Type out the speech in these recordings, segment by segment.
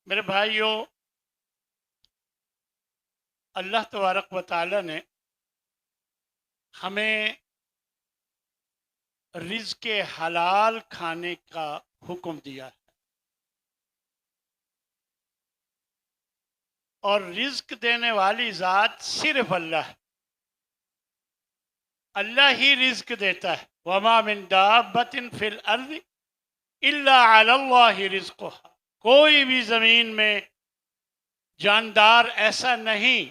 میرے بھائیوں، اللہ تبارک و تعالی نے ہمیں رزق حلال کھانے کا حکم دیا ہے، اور رزق دینے والی ذات صرف اللہ ہے۔ اللہ ہی رزق دیتا ہے۔ وما من دابۃ فی الارض الا علی اللہ رزقها۔ کوئی بھی زمین میں جاندار ایسا نہیں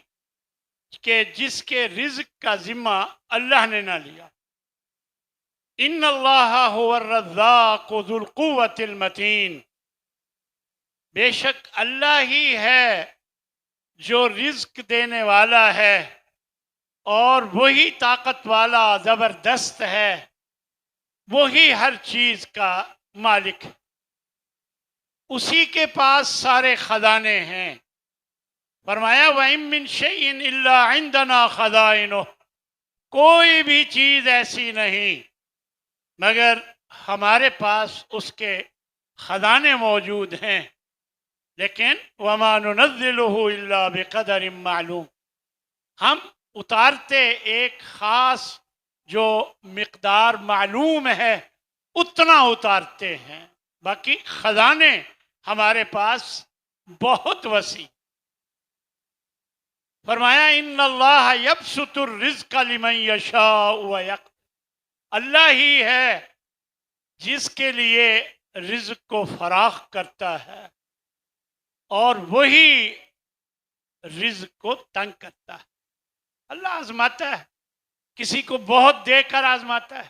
کہ جس کے رزق کا ذمہ اللہ نے نہ لیا۔ ان اللہ هو الرزاق ذو القوۃ المتین۔ بے شک اللہ ہی ہے جو رزق دینے والا ہے، اور وہی طاقت والا زبردست ہے، وہی ہر چیز کا مالک ہے، اسی کے پاس سارے خزانے ہیں۔ فرمایا وَإِن مِّن شَيْءٍ إِلَّا عِندَنَا خَزَائِنُهُ۔ کوئی بھی چیز ایسی نہیں مگر ہمارے پاس اس کے خزانے موجود ہیں، لیکن وَمَا نُنَزِّلُهُ إِلَّا بِقَدَرٍ معلوم۔ ہم اتارتے ایک خاص جو مقدار معلوم ہے اتنا اتارتے ہیں، باقی خزانے ہمارے پاس بہت وسیع۔ فرمایا ان اللہ یبسط الرزق لمن یشاء ویقدر۔ اللہ ہی ہے جس کے لیے رزق کو فراخ کرتا ہے، اور وہی رزق کو تنگ کرتا ہے۔ اللہ آزماتا ہے، کسی کو بہت دے کر آزماتا ہے،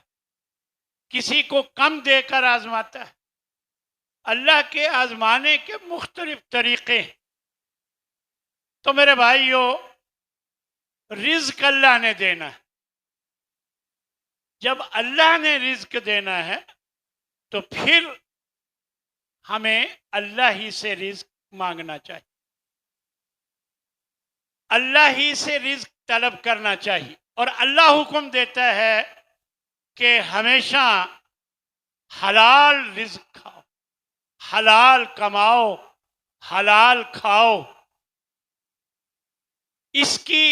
کسی کو کم دے کر آزماتا ہے۔ اللہ کے آزمانے کے مختلف طریقے ہیں۔ تو میرے بھائیوں، رزق اللہ نے دینا ہے۔ جب اللہ نے رزق دینا ہے تو پھر ہمیں اللہ ہی سے رزق مانگنا چاہیے، اللہ ہی سے رزق طلب کرنا چاہیے۔ اور اللہ حکم دیتا ہے کہ ہمیشہ حلال رزق کھاؤ، حلال کماؤ، حلال کھاؤ۔ اس کی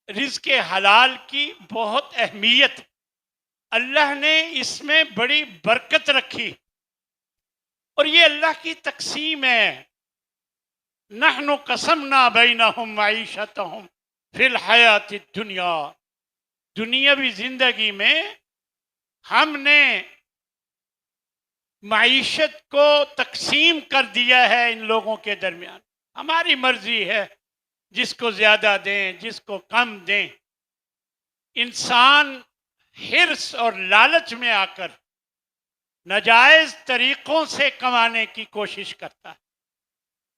رزق حلال کی بہت اہمیت ہے۔ اللہ نے اس میں بڑی برکت رکھی، اور یہ اللہ کی تقسیم ہے۔ نحن قسمنا بینہم معیشتہم فی الحیات الدنیا۔ دنیاوی زندگی میں ہم نے معیشت کو تقسیم کر دیا ہے ان لوگوں کے درمیان۔ ہماری مرضی ہے، جس کو زیادہ دیں، جس کو کم دیں۔ انسان حرص اور لالچ میں آ کر ناجائز طریقوں سے کمانے کی کوشش کرتا ہے۔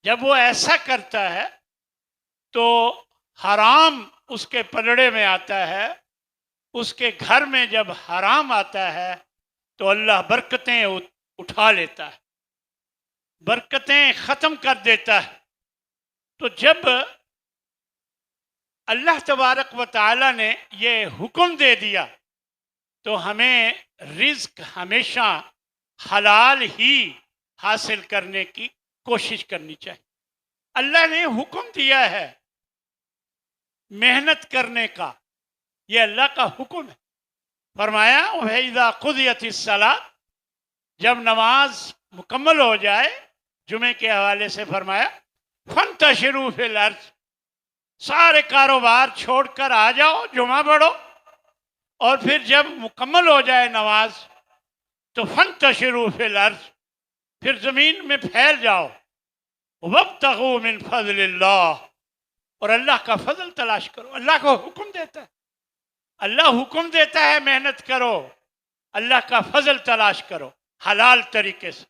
جب وہ ایسا کرتا ہے تو حرام اس کے پلڑے میں آتا ہے۔ اس کے گھر میں جب حرام آتا ہے تو اللہ برکتیں اٹھا لیتا ہے، برکتیں ختم کر دیتا ہے۔ تو جب اللہ تبارک و تعالی نے یہ حکم دے دیا تو ہمیں رزق ہمیشہ حلال ہی حاصل کرنے کی کوشش کرنی چاہیے۔ اللہ نے حکم دیا ہے محنت کرنے کا، یہ اللہ کا حکم ہے۔ فرمایا وَإِذَا قُضِيَتِ الصَّلَاةُ، جب نماز مکمل ہو جائے، جمعے کے حوالے سے فرمایا فَانْتَشِرُوا فِي الْأَرْضِ، سارے کاروبار چھوڑ کر آ جاؤ، جمعہ پڑھو۔ اور پھر جب مکمل ہو جائے نماز تو فَانْتَشِرُوا فِي الْأَرْضِ، پھر زمین میں پھیل جاؤ۔ وَابْتَغُوا مِنْ فَضْلِ اللَّهِ، اور اللہ کا فضل تلاش کرو۔ اللہ کو حکم دیتا ہے، اللہ حکم دیتا ہے محنت کرو، اللہ کا فضل تلاش کرو حلال طریقے سے۔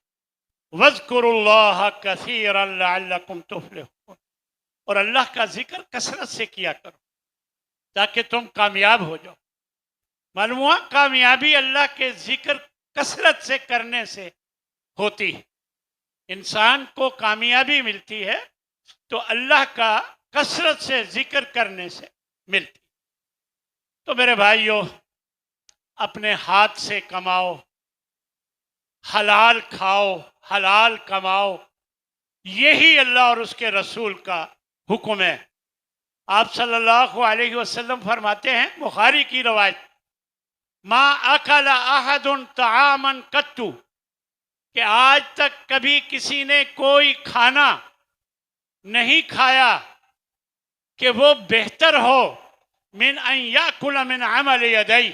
وَاذْكُرُوا اللَّهَ كَثِيرًا لَعَلَّكُمْ تُفْلِحُونَ، اور اللہ کا ذکر کثرت سے کیا کرو تاکہ تم کامیاب ہو جاؤ۔ معلوم ہوا کامیابی اللہ کے ذکر کثرت سے کرنے سے ہوتی ہے۔ انسان کو کامیابی ملتی ہے تو اللہ کا کثرت سے ذکر کرنے سے ملتی۔ تو میرے بھائیوں، اپنے ہاتھ سے کماؤ، حلال کھاؤ، حلال کماؤ، یہی اللہ اور اس کے رسول کا حکم ہے۔ آپ صلی اللہ علیہ وسلم فرماتے ہیں، بخاری کی روایت، ما اکل احد طعاما قط، کہ آج تک کبھی کسی نے کوئی کھانا نہیں کھایا کہ وہ بہتر ہو من ان یاکل من عمل یدی،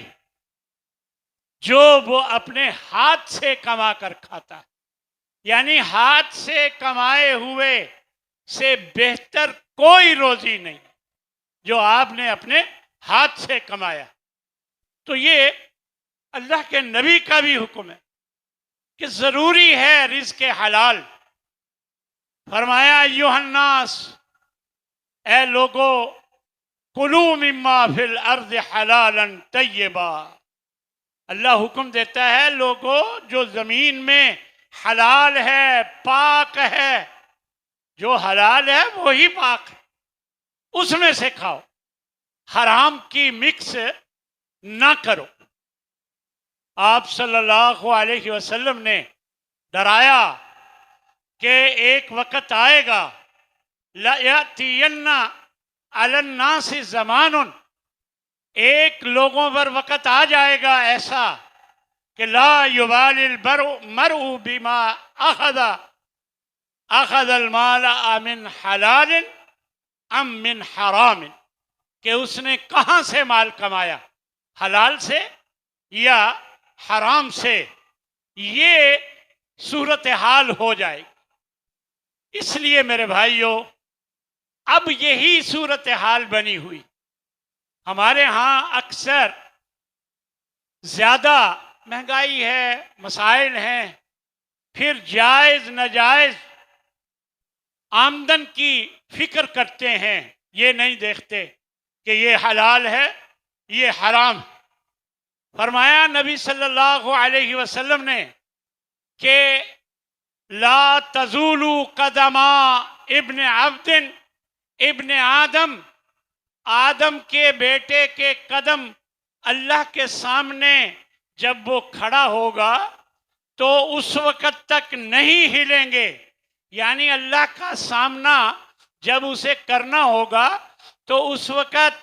جو وہ اپنے ہاتھ سے کما کر کھاتا ہے۔ یعنی ہاتھ سے کمائے ہوئے سے بہتر کوئی روزی نہیں جو آپ نے اپنے ہاتھ سے کمایا۔ تو یہ اللہ کے نبی کا بھی حکم ہے کہ ضروری ہے رزق حلال۔ فرمایا ایھا الناس، اے لوگو، کلو مما فی الارض حلالا طیبا، اللہ حکم دیتا ہے لوگو جو زمین میں حلال ہے، پاک ہے، جو حلال ہے وہی پاک ہے، اس میں سے کھاؤ، حرام کی مکس نہ کرو۔ آپ صلی اللہ علیہ وسلم نے ڈرایا کہ ایک وقت آئے گا، لَيَأْتِيَنَّ عَلَى النَّاسِ زَمَانٌ، ایک لوگوں پر وقت آ جائے گا ایسا کہ لا يبالي المرء بما اخذ المال من حلال ام من حرام، کہ اس نے کہاں سے مال کمایا، حلال سے یا حرام سے، یہ صورتحال ہو جائے گی۔ اس لیے میرے بھائیوں، اب یہی صورتحال بنی ہوئی۔ ہمارے ہاں اکثر زیادہ مہنگائی ہے، مسائل ہیں، پھر جائز ناجائز آمدن کی فکر کرتے ہیں، یہ نہیں دیکھتے کہ یہ حلال ہے یہ حرام ہے۔ فرمایا نبی صلی اللہ علیہ وسلم نے کہ لا تزول قدم ابن عبد ابن آدم، آدم کے بیٹے کے قدم اللہ کے سامنے جب وہ کھڑا ہوگا تو اس وقت تک نہیں ہلیں گے، یعنی اللہ کا سامنا جب اسے کرنا ہوگا تو اس وقت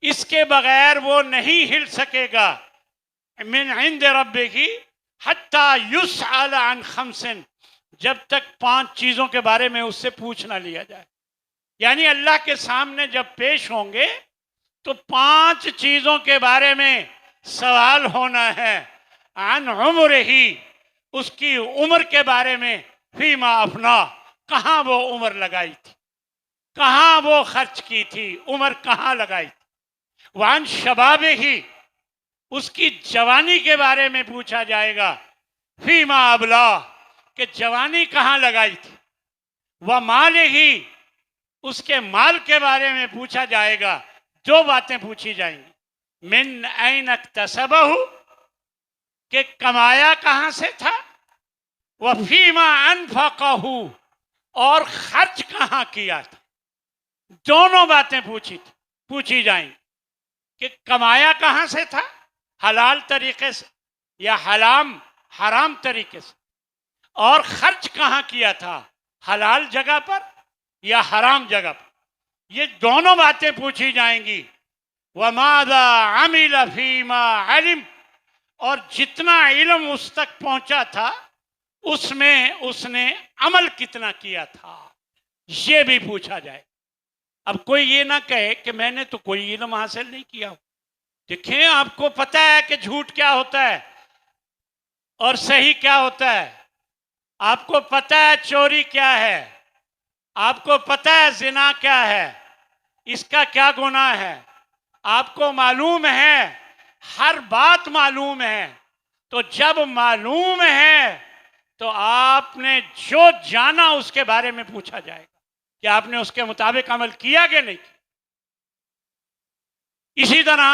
اس کے بغیر وہ نہیں ہل سکے گا۔ من عند ربہ حتی یسأل عن خمس، جب تک 5 چیزوں کے بارے میں اس سے پوچھ نہ لیا جائے۔ یعنی اللہ کے سامنے جب پیش ہوں گے تو 5 چیزوں کے بارے میں سوال ہونا ہے۔ عن عمرہ، اس کی عمر کے بارے میں، فیما افنا، کہاں وہ عمر لگائی تھی، کہاں وہ خرچ کی تھی، عمر کہاں لگائی تھی۔ وعن شبابہ، اس کی جوانی کے بارے میں پوچھا جائے گا، فیما ابلا، کہ جوانی کہاں لگائی تھی۔ ومالہ، اس کے مال کے بارے میں پوچھا جائے گا، 2 باتیں پوچھی جائیں گی۔ من این اکتسبہ، کہ کمایا کہاں سے تھا، وفیما انفقہ، اور خرچ کہاں کیا تھا۔ دونوں باتیں پوچھی جائیں گی کہ کمایا کہاں سے تھا، حلال طریقے سے یا حرام طریقے سے، اور خرچ کہاں کیا تھا، حلال جگہ پر یا حرام جگہ پر۔ یہ دونوں باتیں پوچھی جائیں گی۔ وَمَاذَا عَمِلَ فِيمَا عَلِمَ، اور جتنا علم اس تک پہنچا تھا اس میں اس نے عمل کتنا کیا تھا، یہ بھی پوچھا جائے۔ اب کوئی یہ نہ کہے کہ میں نے تو کوئی علم حاصل نہیں کیا۔ دیکھیں، آپ کو پتہ ہے کہ جھوٹ کیا ہوتا ہے اور صحیح کیا ہوتا ہے، آپ کو پتہ ہے چوری کیا ہے، آپ کو پتہ ہے زنا کیا ہے، اس کا کیا گناہ ہے، آپ کو معلوم ہے، ہر بات معلوم ہے۔ تو جب معلوم ہے تو آپ نے جو جانا اس کے بارے میں پوچھا جائے گا کہ آپ نے اس کے مطابق عمل کیا کہ نہیں کیا۔ اسی طرح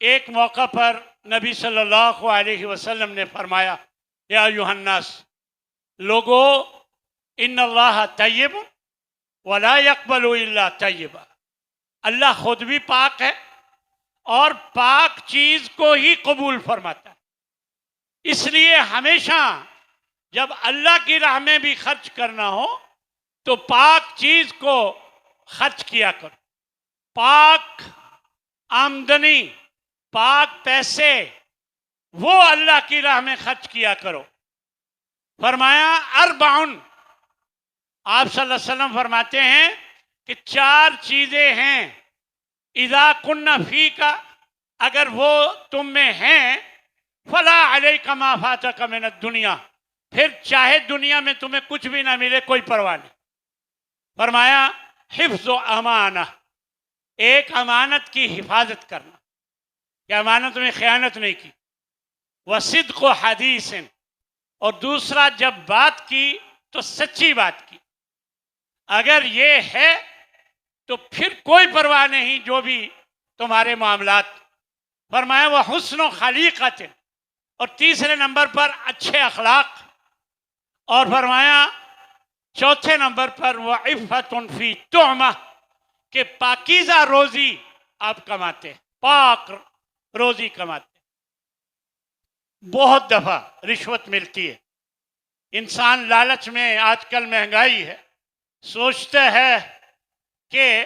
ایک موقع پر نبی صلی اللہ علیہ وسلم نے فرمایا، یا ایھا الناس، لوگو، ان اللہ طیب ولا یقبل الا طیبا، اللہ خود بھی پاک ہے اور پاک چیز کو ہی قبول فرماتا ہے۔ اس لیے ہمیشہ جب اللہ کی راہ میں بھی خرچ کرنا ہو تو پاک چیز کو خرچ کیا کرو، پاک آمدنی، پاک پیسے وہ اللہ کی راہ میں خرچ کیا کرو۔ فرمایا اربعن، آپ صلی اللہ علیہ وسلم فرماتے ہیں کہ 4 چیزیں ہیں، اذا کن فیک، اگر وہ تم میں ہیں، فلا علیک ما فاتک من الدنیا، پھر چاہے دنیا میں تمہیں کچھ بھی نہ ملے کوئی پرواہ نہیں۔ فرمایا حفظ و امانہ، ایک امانت کی حفاظت کرنا کہ امانت میں خیانت نہیں کی، وصدق و حدیث، اور دوسرا جب بات کی تو سچی بات کی۔ اگر یہ ہے تو پھر کوئی پرواہ نہیں جو بھی تمہارے معاملات۔ فرمایا وہ حسن و خلیقت، اور تیسرے نمبر پر اچھے اخلاق، اور فرمایا چوتھے نمبر پر وہ عفت فی تہمہ، کہ پاکیزہ روزی آپ کماتے، پاک روزی کماتے۔ بہت دفعہ رشوت ملتی ہے، انسان لالچ میں، آج کل مہنگائی ہے، سوچتا ہے کہ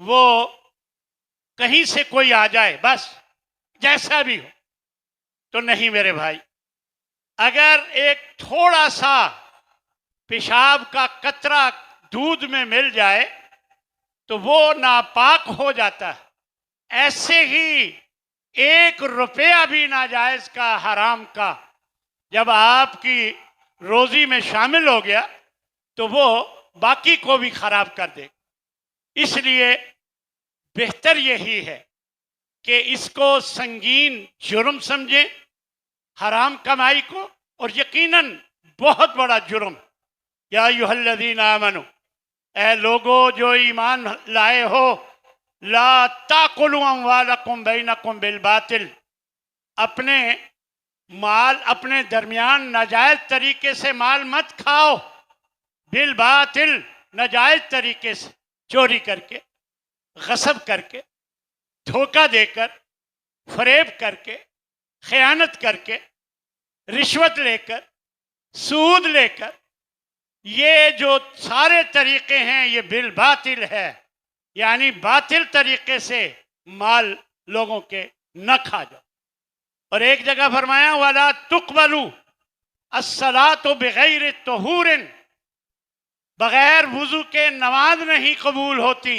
وہ کہیں سے کوئی آ جائے بس جیسا بھی ہو، تو نہیں میرے بھائی، اگر ایک تھوڑا سا پیشاب کا قطرہ دودھ میں مل جائے تو وہ ناپاک ہو جاتا ہے، ایسے ہی 1 روپیہ بھی ناجائز کا، حرام کا جب آپ کی روزی میں شامل ہو گیا تو وہ باقی کو بھی خراب کر دے۔ اس لیے بہتر یہی ہے کہ اس کو سنگین جرم سمجھیں، حرام کمائی کو، اور یقیناً بہت بڑا جرم۔ یا ایھا الذین آمنوا، اے لوگو جو ایمان لائے ہو، لا تاکلوا اموالکم بینکم بالباطل، اپنے مال اپنے درمیان ناجائز طریقے سے مال مت کھاؤ، بالباطل، ناجائز طریقے سے، چوری کر کے، غصب کر کے، دھوکہ دے کر، فریب کر کے، خیانت کر کے، رشوت لے کر، سود لے کر، یہ جو سارے طریقے ہیں یہ بالباطل ہے، یعنی باطل طریقے سے مال لوگوں کے نہ کھا جاؤ۔ اور ایک جگہ فرمایا وَلَا تُقْبَلُوا الصَّلَاةُ بِغَيْرِ طُهُورٍ، بغیر وضو کے نماز نہیں قبول ہوتی۔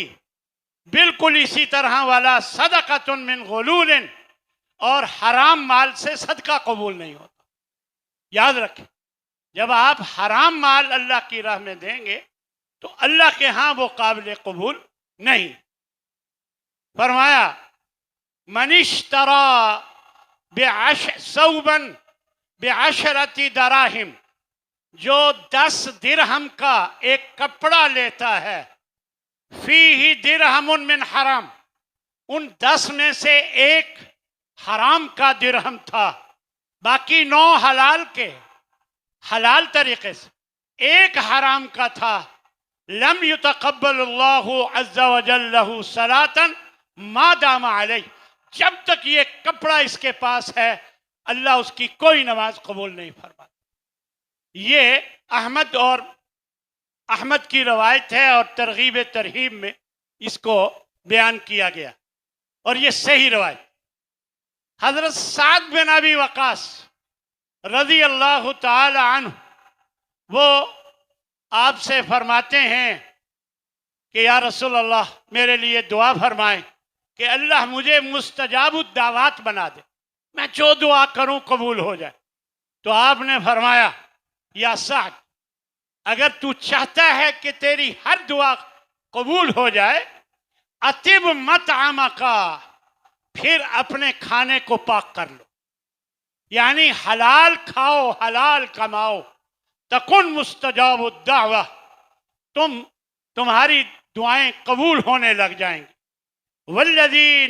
بالکل اسی طرح وَلَا صَدَقَةٌ مِّن غُلُولٍ، اور حرام مال سے صدقہ قبول نہیں ہوتا۔ یاد رکھیں، جب آپ حرام مال اللہ کی راہ میں دیں گے تو اللہ کے ہاں وہ قابل قبول نہیں۔ فرمایا من اشترى ثوبا ب10 دراہم، جو 10 درہم کا ایک کپڑا لیتا ہے، فیہ درہم من حرام، ان 10 میں سے ایک حرام کا درہم تھا، باقی 9 حلال کے، حلال طریقے سے، ایک حرام کا تھا، لم یتقبل اللہ عز وجل لہ صلاۃ ما دام علیہ، جب تک یہ کپڑا اس کے پاس ہے اللہ اس کی کوئی نماز قبول نہیں فرماتا۔ یہ احمد کی روایت ہے، اور ترغیب ترہیب میں اس کو بیان کیا گیا، اور یہ صحیح روایت۔ حضرت سعد بن ابی وقاص رضی اللہ تعالی عنہ، وہ آپ سے فرماتے ہیں کہ یا رسول اللہ میرے لیے دعا فرمائیں کہ اللہ مجھے مستجاب الدعوات بنا دے، میں جو دعا کروں قبول ہو جائے۔ تو آپ نے فرمایا یا سعد، اگر تو چاہتا ہے کہ تیری ہر دعا قبول ہو جائے، اطب مطعمک، پھر اپنے کھانے کو پاک کر لو، یعنی حلال کھاؤ، حلال کماؤ، تکن مستجاب الدعوہ، تمہاری دعائیں قبول ہونے لگ جائیں گی۔ والذی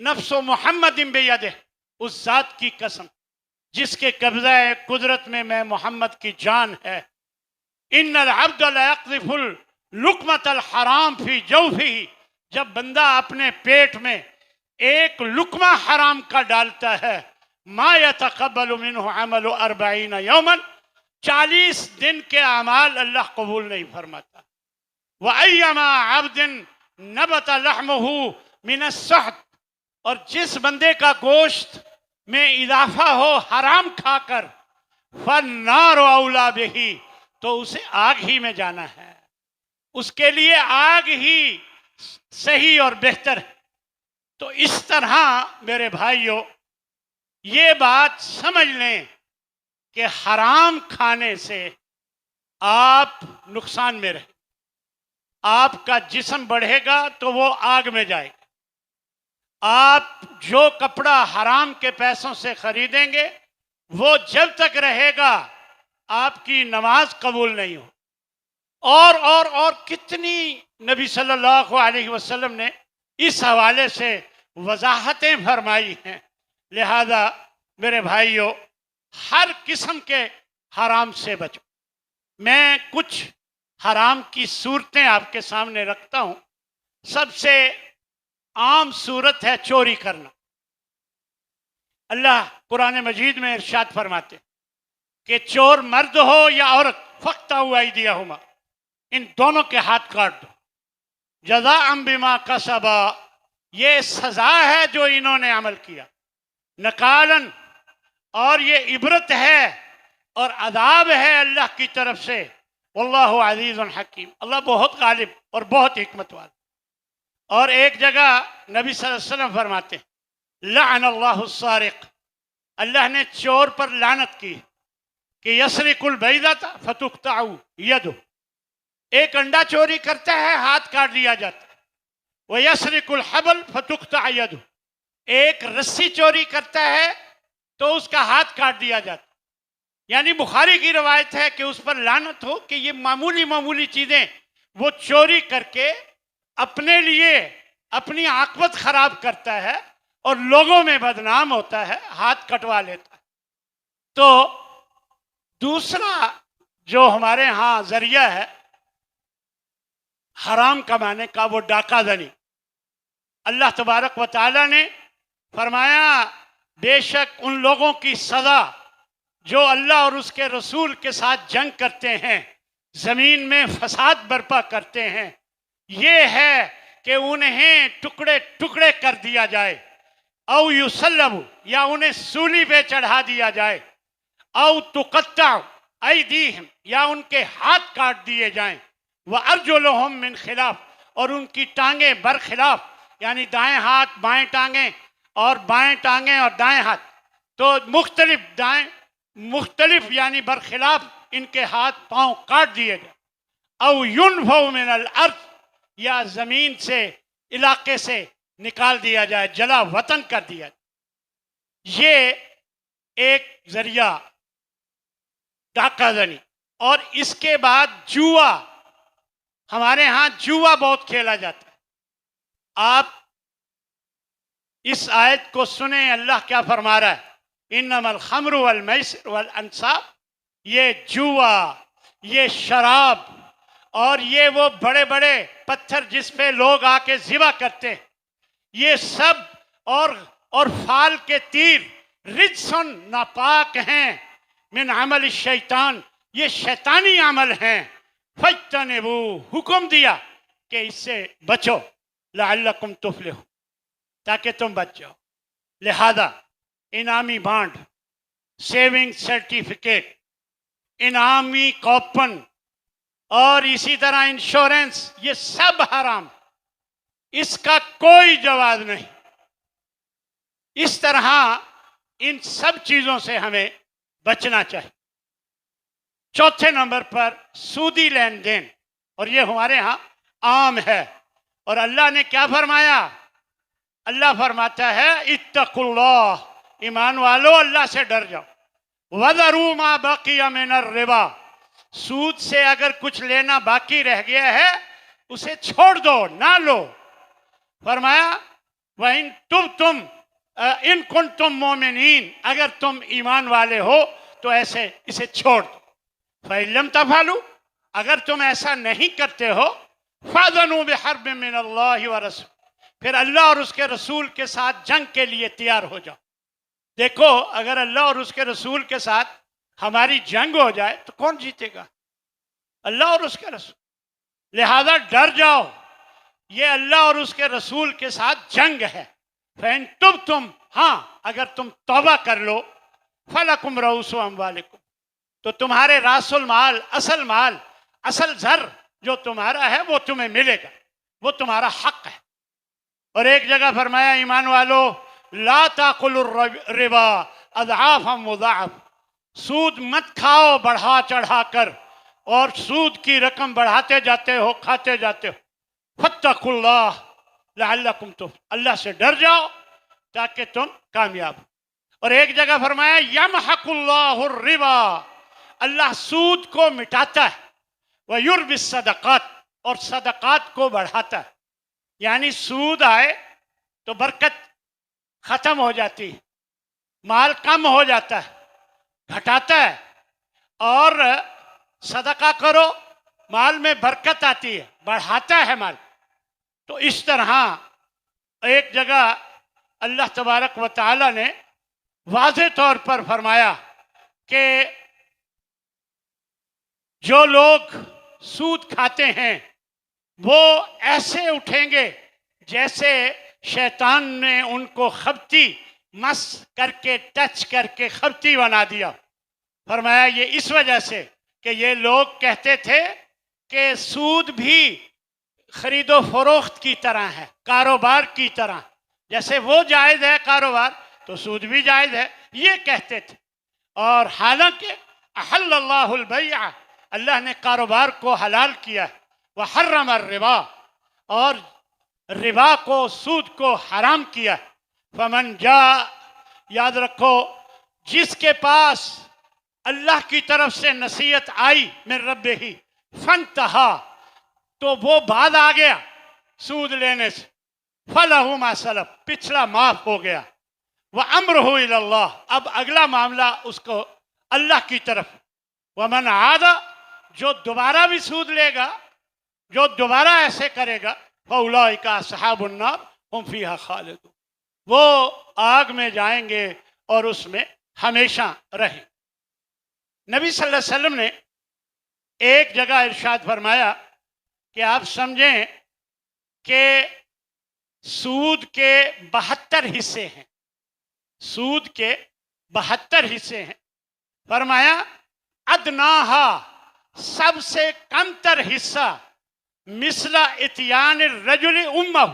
نفس محمد بیدہ، اس ذات کی قسم جس کے قبضہ قدرت میں محمد کی جان ہے، ان العبد لیقذف اللقمۃ الحرام فی جوفہ، جب بندہ اپنے پیٹ میں ایک لقمہ حرام کا ڈالتا ہے، ما یتقبل منہ عمل 40 یوما، 40 دن کے اعمال اللہ قبول نہیں فرماتا۔ وَأَيَّمَا عَبْدٍ نَبَتَ لَحْمُهُ مِنَ السُّحْتِ، اور جس بندے کا گوشت میں اضافہ ہو حرام کھا کر، فَالنَّارُ أَوْلَىٰ بِهِ، تو اسے آگ ہی میں جانا ہے، اس کے لیے آگ ہی صحیح اور بہتر ہے۔ تو اس طرح میرے بھائیوں یہ بات سمجھ لیں کہ حرام کھانے سے آپ نقصان میں رہیں، آپ کا جسم بڑھے گا تو وہ آگ میں جائے گا۔ آپ جو کپڑا حرام کے پیسوں سے خریدیں گے وہ جب تک رہے گا آپ کی نماز قبول نہیں ہو۔ اور کتنی نبی صلی اللہ علیہ وسلم نے اس حوالے سے وضاحتیں فرمائی ہیں۔ لہذا میرے بھائیوں ہر قسم کے حرام سے بچو۔ میں کچھ حرام کی صورتیں آپ کے سامنے رکھتا ہوں۔ سب سے عام صورت ہے چوری کرنا۔ اللہ قرآن مجید میں ارشاد فرماتے کہ چور مرد ہو یا عورت، فاقطعوا ایدیہما، ان دونوں کے ہاتھ کاٹ دو، جزاء بما کسبا، یہ سزا ہے جو انہوں نے عمل کیا، نکالاً، اور یہ عبرت ہے اور عذاب ہے اللہ کی طرف سے، واللہ عزیز حکیم، اللہ بہت غالب اور بہت حکمت والا۔ اور ایک جگہ نبی صلی اللہ علیہ وسلم فرماتے ہیں لعن اللہ السارق، اللہ نے چور پر لعنت کی کہ یسرق البیضۃ فتقطع یدہ، ایک انڈا چوری کرتا ہے ہاتھ کاٹ لیا جاتا ہے، ویسرق الحبل فتقطع یدہ، ایک رسی چوری کرتا ہے تو اس کا ہاتھ کاٹ دیا جاتا ہے۔ یعنی بخاری کی روایت ہے کہ اس پر لعنت ہو کہ یہ معمولی چیزیں وہ چوری کر کے اپنے لیے اپنی عاقبت خراب کرتا ہے اور لوگوں میں بدنام ہوتا ہے، ہاتھ کٹوا لیتا ہے۔ تو دوسرا جو ہمارے ہاں ذریعہ ہے حرام کمانے کا، وہ ڈاکہ زنی۔ اللہ تبارک و تعالی نے فرمایا بے شک ان لوگوں کی سزا جو اللہ اور اس کے رسول کے ساتھ جنگ کرتے ہیں، زمین میں فساد برپا کرتے ہیں، یہ ہے کہ انہیں ٹکڑے ٹکڑے کر دیا جائے، او یصلب، یا انہیں سولی پہ چڑھا دیا جائے، او تقطع ایدیہم، یا ان کے ہاتھ کاٹ دیے جائیں، وارجلہم من خلاف، اور ان کی ٹانگیں برخلاف، یعنی دائیں ہاتھ بائیں ٹانگیں اور بائیں ٹانگیں اور دائیں ہاتھ، تو مختلف یعنی برخلاف ان کے ہاتھ پاؤں کاٹ دیے جائیں، او ینفوا من الارض، یا زمین سے علاقے سے نکال دیا جائے، جلا وطن کر دیا جائے۔ یہ ایک ذریعہ ڈاکہ زنی۔ اور اس کے بعد جوا، ہمارے ہاں جوا بہت کھیلا جاتا ہے۔ آپ اس آیت کو سنیں، اللہ کیا فرما رہا ہے، انما الخمر والمیسر والانصاب، یہ جوا، یہ شراب، اور یہ وہ بڑے بڑے پتھر جس پہ لوگ آ کے ذبح کرتے ہیں، یہ سب اور فال کے تیر، رجسن، ناپاک ہیں، من عمل الشیطان، یہ شیطانی عمل ہیں، فاجتنبوہ، حکم دیا کہ اس سے بچو، لعلکم تفلحون، تاکہ تم بچ جاؤ۔ لہذا انعامی بانڈ، سیونگ سرٹیفکیٹ، انعامی کوپن، اور اسی طرح انشورنس، یہ سب حرام، اس کا کوئی جواز نہیں۔ اس طرح ان سب چیزوں سے ہمیں بچنا چاہیے۔ چوتھے نمبر پر سودی لین دین، اور یہ ہمارے ہاں عام ہے۔ اور اللہ نے کیا فرمایا؟ اللہ فرماتا ہے اتقوا اللہ، ایمان والو اللہ سے ڈر جاؤ، وَذَرُوا مَا بَقِيَ مِنَ الرِّبَا، سود سے اگر کچھ لینا باقی رہ گیا ہے اسے چھوڑ دو، نہ لو۔ فرمایا وَإِن تُبْتُمْ إِن كُنتُم مُؤْمِنِينَ، اگر تم ایمان والے ہو تو ایسے اسے چھوڑ دو۔ فَإِن لَمْ تَفْعَلُوا، اگر تم ایسا نہیں کرتے ہو، فَأْذَنُوا بِحَرْبٍ مِّنَ اللَّهِ وَرَسُولِهِ، پھر اللہ اور اس کے رسول کے ساتھ جنگ کے لیے تیار ہو جاؤ۔ دیکھو اگر اللہ اور اس کے رسول کے ساتھ ہماری جنگ ہو جائے تو کون جیتے گا؟ اللہ اور اس کے رسول۔ لہذا ڈر جاؤ، یہ اللہ اور اس کے رسول کے ساتھ جنگ ہے۔ فَإِن تُبْتُمْ، ہاں اگر تم توبہ کر لو، فَلَكُمْ رُءُوسُ أَمْوَالِكُمْ، تو تمہارے راس المال، مال، اصل زر جو تمہارا ہے وہ تمہیں ملے گا، وہ تمہارا حق ہے۔ اور ایک جگہ فرمایا ایمان والو لا تاکلوا الربا اضعافا مضاعف، سود مت کھاؤ بڑھا چڑھا کر، اور سود کی رقم بڑھاتے جاتے ہو، کھاتے جاتے ہو۔ فاتقوا اللہ لعلکم تفلحون، اللہ سے ڈر جاؤ تاکہ تم کامیاب ہو۔ اور ایک جگہ فرمایا یمحق اللہ الربا، اللہ سود کو مٹاتا ہے، ویربی الصدقات، اور صدقات کو بڑھاتا ہے۔ یعنی سود آئے تو برکت ختم ہو جاتی ہے، مال کم ہو جاتا ہے، گھٹاتا ہے، اور صدقہ کرو مال میں برکت آتی ہے، بڑھاتا ہے مال۔ تو اس طرح ایک جگہ اللہ تبارک و تعالی نے واضح طور پر فرمایا کہ جو لوگ سود کھاتے ہیں وہ ایسے اٹھیں گے جیسے شیطان نے ان کو خبتی مس کر کے، ٹچ کر کے خبتی بنا دیا۔ فرمایا یہ اس وجہ سے کہ یہ لوگ کہتے تھے کہ سود بھی خرید و فروخت کی طرح ہے، کاروبار کی طرح، جیسے وہ جائز ہے کاروبار تو سود بھی جائز ہے، یہ کہتے تھے۔ اور حالانکہ احل اللہ البیع، اللہ نے کاروبار کو حلال کیا ہے، وحرم الربا، اور ربا کو، سود کو حرام کیا ہے۔ فمن جاء، یاد رکھو جس کے پاس اللہ کی طرف سے نصیحت آئی من ربہ فانتہا، تو وہ بعد آ گیا سود لینے سے، فلہ ما سلف، پچھلا معاف ہو گیا، وامرہ الی اللہ، اب اگلا معاملہ اس کو اللہ کی طرف۔ ومن عاد، جو دوبارہ بھی سود لے گا، جو دوبارہ ایسے کرے گا، فاولئک اصحاب النار ہم فیہا خالدون، وہ آگ میں جائیں گے اور اس میں ہمیشہ رہیں۔ نبی صلی اللہ علیہ وسلم نے ایک جگہ ارشاد فرمایا کہ آپ سمجھیں کہ سود کے 72 حصے ہیں، سود کے 72 حصے ہیں۔ فرمایا ادناہا، سب سے کم تر حصہ، مثل اتیان الرجل امہ،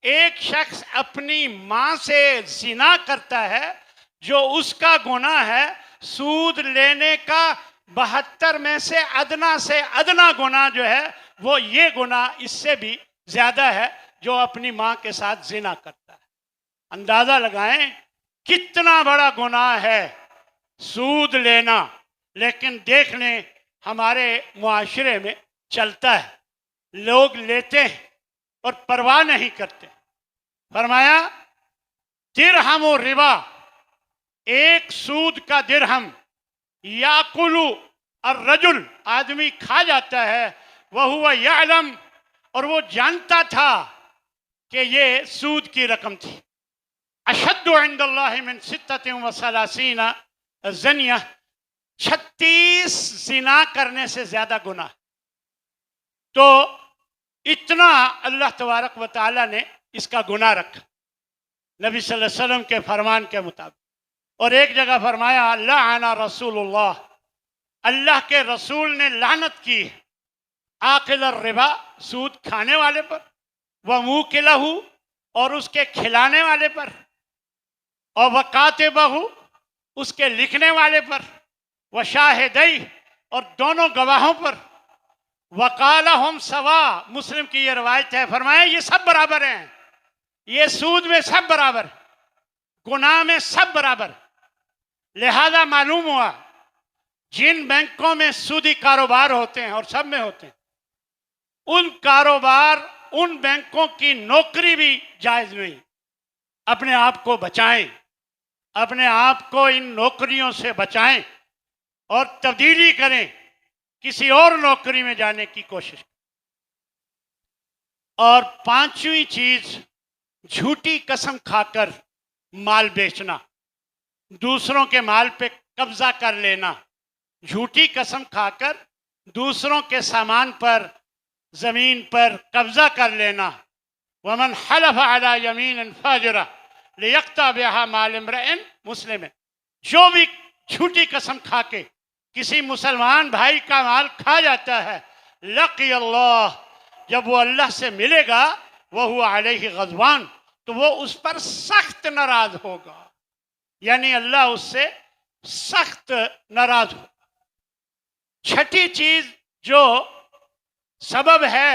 ایک شخص اپنی ماں سے زنا کرتا ہے، جو اس کا گناہ ہے سود لینے کا 72 میں سے ادنا گناہ جو ہے وہ یہ گناہ اس سے بھی زیادہ ہے جو اپنی ماں کے ساتھ زنا کرتا ہے۔ اندازہ لگائیں کتنا بڑا گناہ ہے سود لینا، لیکن دیکھ لیں ہمارے معاشرے میں چلتا ہے، لوگ لیتے ہیں اور پرواہ نہیں کرتے۔ فرمایا درہم و ربا، ایک سود کا درہم، یاکلو الرجل، آدمی کھا جاتا ہے، وہو یعلم، اور وہ جانتا تھا کہ یہ سود کی رقم تھی۔ اشد عند اللہ من 36 زنیہ، 36 زنا کرنے سے زیادہ گناہ۔ تو اتنا اللہ تبارک و تعالی نے اس کا گناہ رکھا نبی صلی اللہ علیہ وسلم کے فرمان کے مطابق۔ اور ایک جگہ فرمایا لعن رسول اللہ، اللہ کے رسول نے لعنت کی آکل الربا، سود کھانے والے پر، وموکلہ، اور اس کے کھلانے والے پر، اور وکاتبہ، اس کے لکھنے والے پر، وشاہدی، اور دونوں گواہوں پر، وقالہم سوا، مسلم کی یہ روایت ہے، فرمایا یہ سب برابر ہیں، یہ سود میں سب برابر، گناہ میں سب برابر۔ لہذا معلوم ہوا جن بینکوں میں سودی کاروبار ہوتے ہیں، اور سب میں ہوتے ہیں، ان بینکوں کی نوکری بھی جائز نہیں۔ اپنے آپ کو بچائیں، اپنے آپ کو ان نوکریوں سے بچائیں اور تبدیلی کریں، کسی اور نوکری میں جانے کی کوشش کریں۔ اور 5ویں چیز، جھوٹی قسم کھا کر مال بیچنا، دوسروں کے مال پہ قبضہ کر لینا، جھوٹی قسم کھا کر دوسروں کے سامان پر، زمین پر قبضہ کر لینا۔ ومن حلف علی یمین فاجرہ لیقطع بها مال امرئ مسلم، جو بھی جھوٹی قسم کھا کے کسی مسلمان بھائی کا مال کھا جاتا ہے، لقی اللہ، جب وہ اللہ سے ملے گا وہو علیہ غضبان، تو وہ اس پر سخت ناراض ہوگا، یعنی اللہ اس سے سخت ناراض ہوگا۔ چھٹی چیز جو سبب ہے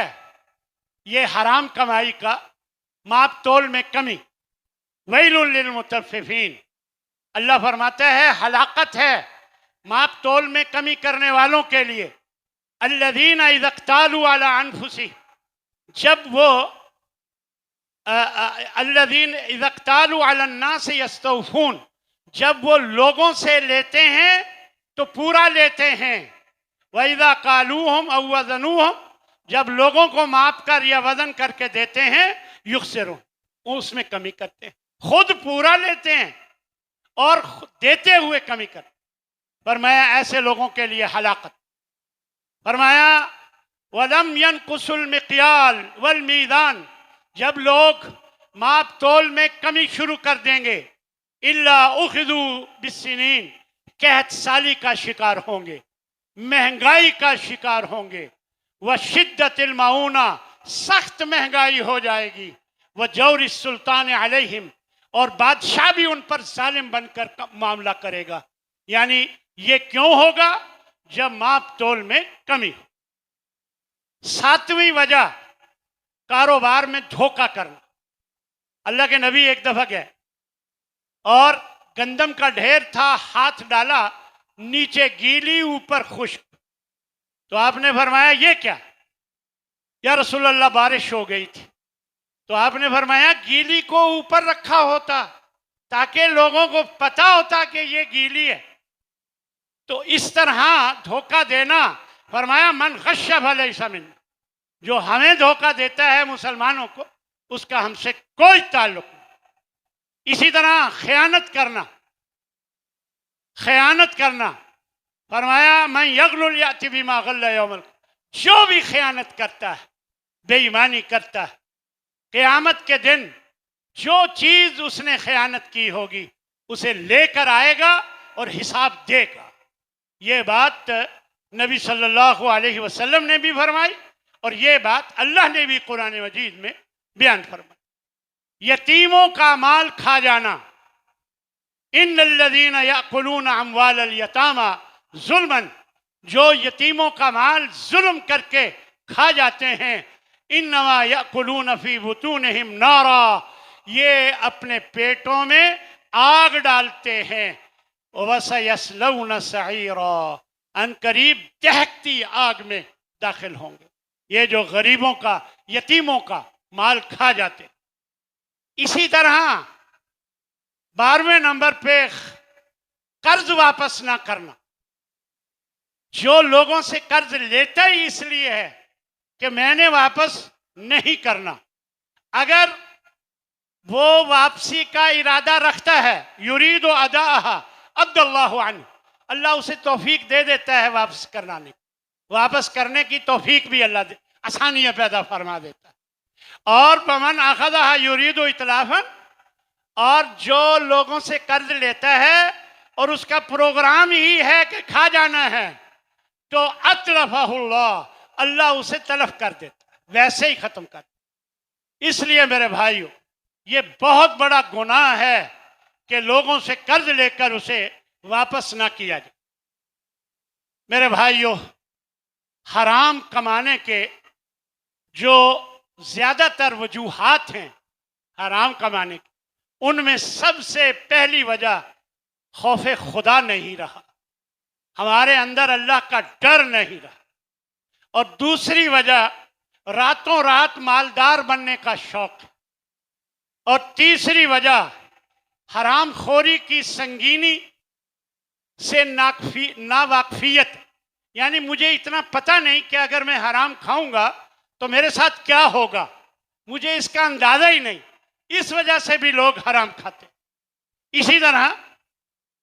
یہ حرام کمائی کا، ماپ تول میں کمی۔ ویل للمطففین، اللہ فرماتا ہے ہلاکت ہے ماپ تول میں کمی کرنے والوں کے لیے۔ الذین اذا اکتالوا علی انفسہم، جب وہ الذین اذا اکتالوا علی الناس یستوفون، جب وہ لوگوں سے لیتے ہیں تو پورا لیتے ہیں۔ وَإِذَا قَالُوهُمْ أَوْ وَزَنُوهُمْ، جب لوگوں کو ماپ کر یا وزن کر کے دیتے ہیں، یخسرون، اس میں کمی کرتے ہیں، خود پورا لیتے ہیں اور دیتے ہوئے کمی کرتے ہیں۔ فرمایا ایسے لوگوں کے لیے ہلاکت۔ فرمایا وَلَمْ يَنْقُصُ الْمِقْيَالَ وَالْمِيزَانَ، جب لوگ ماپ تول میں کمی شروع کر دیں گے، إِلَّا أُخِذُوا بِالسِّنِينَ، قحط سالی کا شکار ہوں گے، مہنگائی کا شکار ہوں گے، وَشِدَّةِ الْمَعُونَةِ، سخت مہنگائی ہو جائے گی، وَجَوْرِ السُّلْطَانِ عَلَيْهِمْ، اور بادشاہ بھی ان پر ظالم بن کر معاملہ کرے گا۔ یعنی یہ کیوں ہوگا؟ جب ماپ تول میں کمی ہو۔ ساتویں وجہ کاروبار میں دھوکہ کرنا۔ اللہ کے نبی ایک دفعہ گئے اور گندم کا ڈھیر تھا، ہاتھ ڈالا، نیچے گیلی اوپر خشک، تو آپ نے فرمایا یہ کیا؟ یا رسول اللہ بارش ہو گئی تھی۔ تو آپ نے فرمایا گیلی کو اوپر رکھا ہوتا تاکہ لوگوں کو پتا ہوتا کہ یہ گیلی ہے۔ تو اس طرح دھوکہ دینا، فرمایا من غش فلیس منا، جو ہمیں دھوکہ دیتا ہے مسلمانوں کو، اس کا ہم سے کوئی تعلق نہیں۔ اسی طرح خیانت کرنا، خیانت کرنا، فرمایا من یغل یأتی بما غل یوم القیامہ، جو بھی خیانت کرتا ہے، بے ایمانی کرتا ہے، قیامت کے دن جو چیز اس نے خیانت کی ہوگی اسے لے کر آئے گا اور حساب دے گا۔ یہ بات نبی صلی اللہ علیہ وسلم نے بھی فرمائی اور یہ بات اللہ نے بھی قرآن مجید میں بیان فرمائی۔ یتیموں کا مال کھا جانا، ان الذین یأکلون اموال الیتامی ظلما، جو یتیموں کا مال ظلم کر کے کھا جاتے ہیں، انما یأکلون فی بطونہم نارا، یہ اپنے پیٹوں میں آگ ڈالتے ہیں، وَسَيَصْلَوْنَ سَعِيرًا، ان قریب دہکتی آگ میں داخل ہوں گے۔ یہ جو غریبوں کا، یتیموں کا مال کھا جاتے۔ اسی طرح 12ویں نمبر پہ قرض واپس نہ کرنا۔ جو لوگوں سے قرض لیتا ہی اس لیے ہے کہ میں نے واپس نہیں کرنا، اگر وہ واپسی کا ارادہ رکھتا ہے، یرید اداءها عبد اللہ عنہ، اللہ اسے توفیق دے دیتا ہے واپس کرنے، واپس کرنے کی توفیق بھی اللہ آسانیاں پیدا فرما دیتا ہے۔ اور فمن اخذها یرید اتلافا، اور جو لوگوں سے قرض لیتا ہے اور اس کا پروگرام ہی ہے کہ کھا جانا ہے، تو اتلفہ اللہ، اللہ اسے تلف کر دیتا ہے، ویسے ہی ختم کر دیتا۔ اس لیے میرے بھائیو، یہ بہت بڑا گناہ ہے کہ لوگوں سے قرض لے کر اسے واپس نہ کیا جائے۔ میرے بھائیو، حرام کمانے کے جو زیادہ تر وجوہات ہیں حرام کمانے کی، ان میں سب سے پہلی وجہ خوف خدا نہیں رہا، ہمارے اندر اللہ کا ڈر نہیں رہا، اور دوسری وجہ راتوں رات مالدار بننے کا شوق ہے، اور تیسری وجہ حرام خوری کی سنگینی سے ناواقفیت، یعنی مجھے اتنا پتہ نہیں کہ اگر میں حرام کھاؤں گا تو میرے ساتھ کیا ہوگا، مجھے اس کا اندازہ ہی نہیں، اس وجہ سے بھی لوگ حرام کھاتے۔ اسی طرح